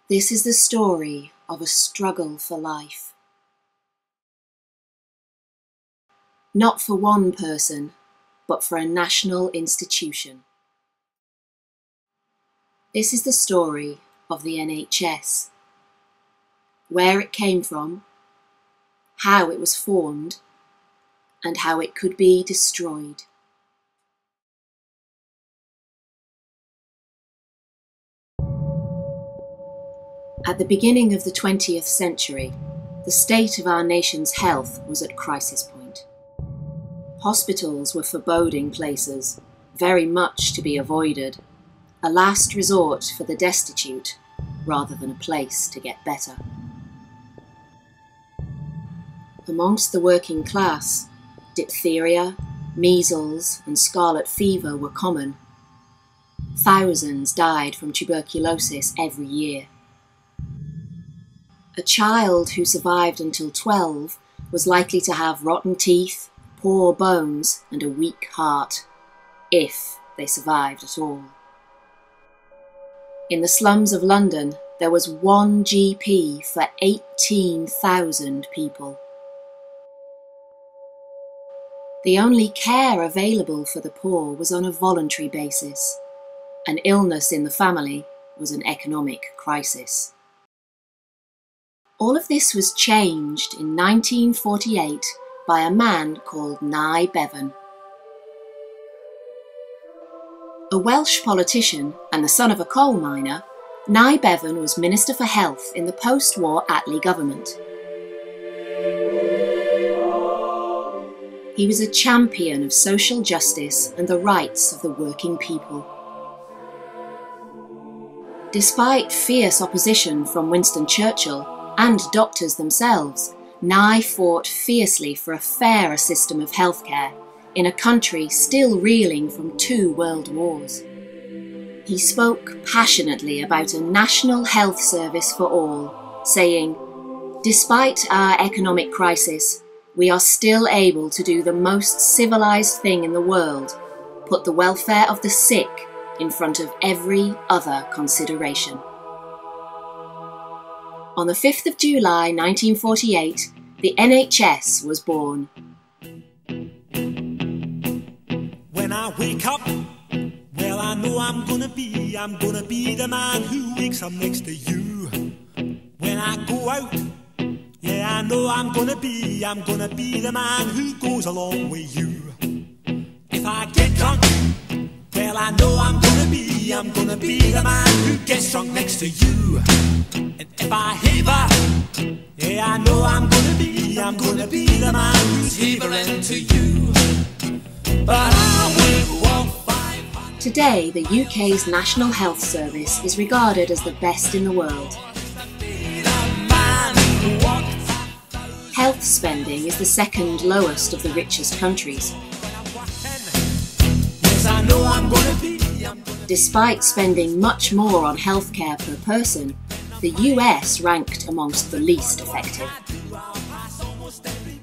This is the story of a struggle for life. Not for one person, but for a national institution. This is the story of the NHS. Where it came from, how it was formed, and how it could be destroyed. At the beginning of the 20th century, the state of our nation's health was at crisis point. Hospitals were foreboding places, very much to be avoided, a last resort for the destitute, rather than a place to get better. Amongst the working class, diphtheria, measles, and scarlet fever were common. Thousands died from tuberculosis every year. A child who survived until 12 was likely to have rotten teeth, poor bones, and a weak heart, if they survived at all. In the slums of London, there was one GP for 18,000 people. The only care available for the poor was on a voluntary basis. An illness in the family was an economic crisis. All of this was changed in 1948 by a man called Nye Bevan. A Welsh politician and the son of a coal miner, Nye Bevan was Minister for Health in the post-war Attlee government. He was a champion of social justice and the rights of the working people. Despite fierce opposition from Winston Churchill and doctors themselves, Nye fought fiercely for a fairer system of healthcare in a country still reeling from 2 world wars. He spoke passionately about a national health service for all, saying, "Despite our economic crisis, we are still able to do the most civilized thing in the world, put the welfare of the sick in front of every other consideration." On the 5th of July 1948, the NHS was born. When I wake up, well, I know I'm gonna be the man who wakes up next to you. When I go out, yeah, I know I'm gonna be the man who goes along with you. If I get drunk, well, I know I'm gonna be the man who gets drunk next to you. And if I haver, yeah, I know I'm gonna be the man who's havering to you. But I will walk 500. Today, the UK's National Health Service is regarded as the best in the world. Health spending is the second lowest of the richest countries. Despite spending much more on healthcare per person, the US ranked amongst the least effective.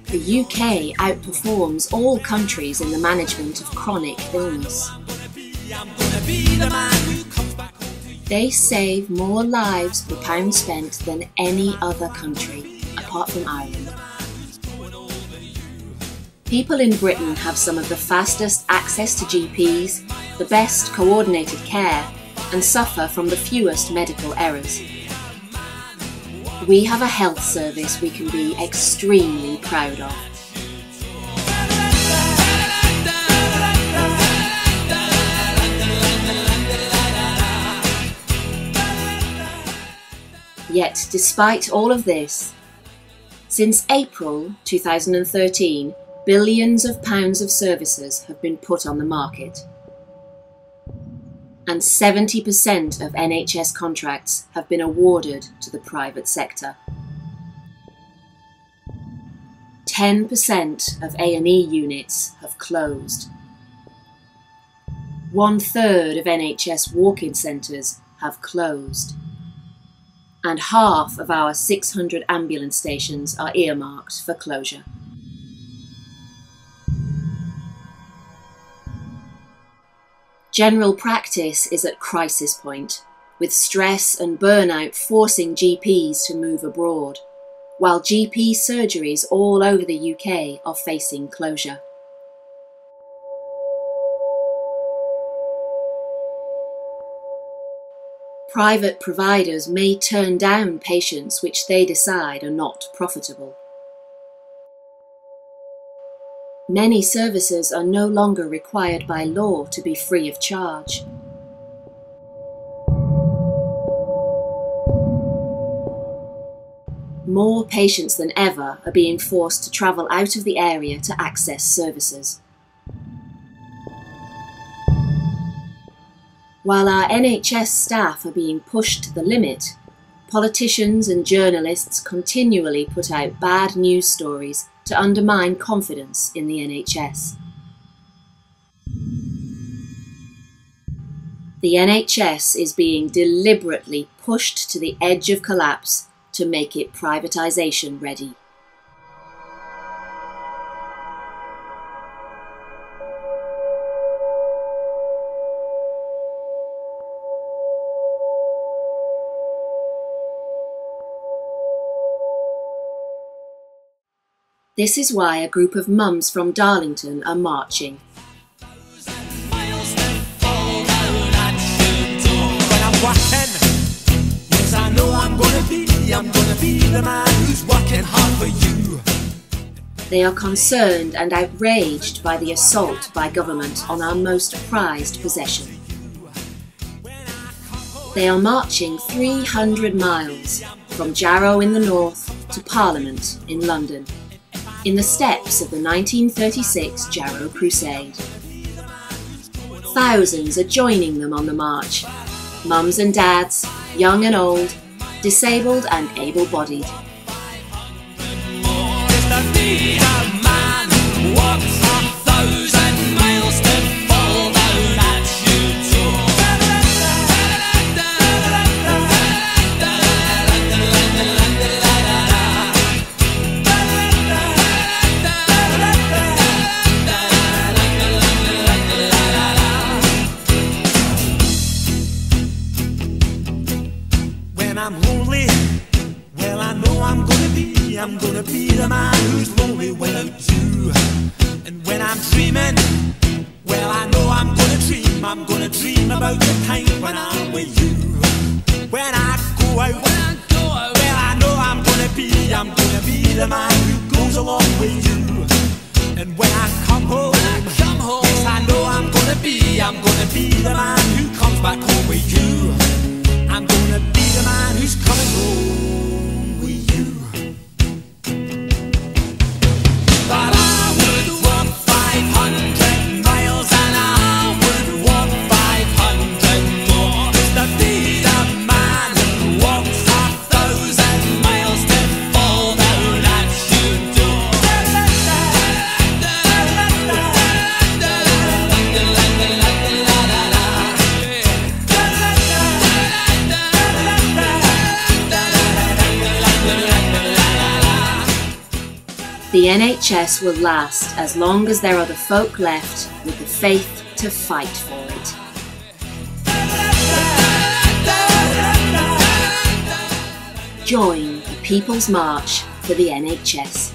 The UK outperforms all countries in the management of chronic illness. They save more lives per pound spent than any other country, apart from Ireland. People in Britain have some of the fastest access to GPs, the best coordinated care, and suffer from the fewest medical errors. We have a health service we can be extremely proud of. Yet, despite all of this, since April 2013, billions of pounds of services have been put on the market. And 70% of NHS contracts have been awarded to the private sector. 10% of A&E units have closed. 1/3 of NHS walk-in centres have closed. And half of our 600 ambulance stations are earmarked for closure. General practice is at crisis point, with stress and burnout forcing GPs to move abroad, while GP surgeries all over the UK are facing closure. Private providers may turn down patients which they decide are not profitable. Many services are no longer required by law to be free of charge. More patients than ever are being forced to travel out of the area to access services. While our NHS staff are being pushed to the limit, politicians and journalists continually put out bad news stories to undermine confidence in the NHS. The NHS is being deliberately pushed to the edge of collapse to make it privatisation ready. This is why a group of mums from Darlington are marching. They are concerned and outraged by the assault by government on our most prized possession. They are marching 300 miles from Jarrow in the north to Parliament in London, in the steps of the 1936 Jarrow Crusade. Thousands are joining them on the march, mums and dads, young and old, disabled and able-bodied. I'm lonely, well I know I'm gonna be the man who's lonely without you. And when I'm dreaming, well I know I'm gonna dream about the time when I'm with you. When I go out, well I know I'm gonna be the man who goes along with you. And when I come home, yes I know I'm gonna be the man who comes back home with you. I'm gonna be the man who's coming home with you. But I would walk 500 miles and I would walk 500 more just to be the man who walks 1,000 miles to fall down at your door. The NHS will last as long as there are the folk left with the faith to fight for it. Join the People's March for the NHS.